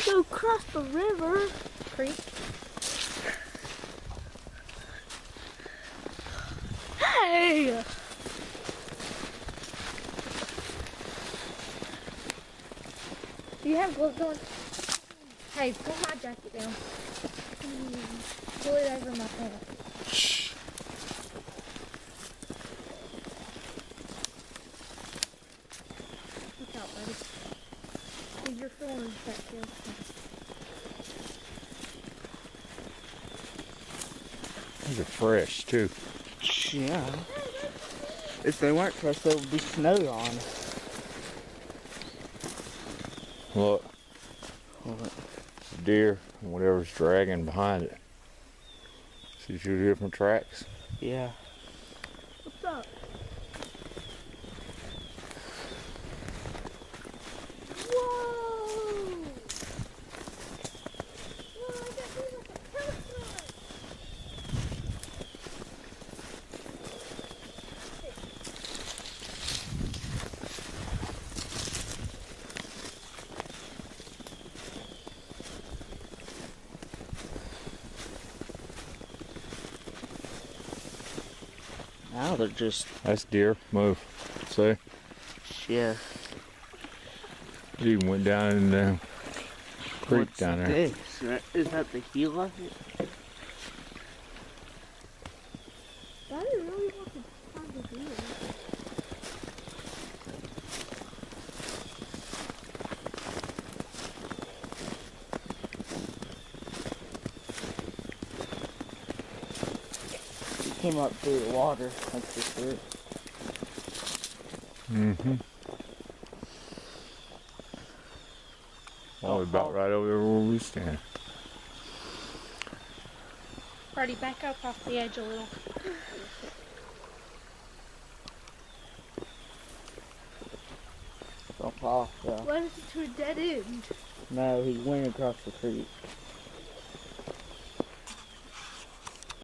to go across the river. Creek. Hey! Do you have gloves on? Hey, pull my jacket down. Pull it over my pants. Shh. Look out, buddy. Dude, you're feeling infected. These are fresh too. Yeah. If they weren't fresh, there would be snow on. Look, deer and whatever's dragging behind it. See two different tracks. Yeah. What's up? Whoa! Whoa, I got rid of a telescope! Now they're just, That's deer. Move. See? yeah. It even went down in the creek What's down there. this? Is that the heel of it? Daddy really wants to find the deer. It came up through the water. That's for sure. Mm-hmm. Oh, about right over there where we stand. Brady, back up off the edge a little. Don't fall off though. What is it to a dead end? No, he went across the creek.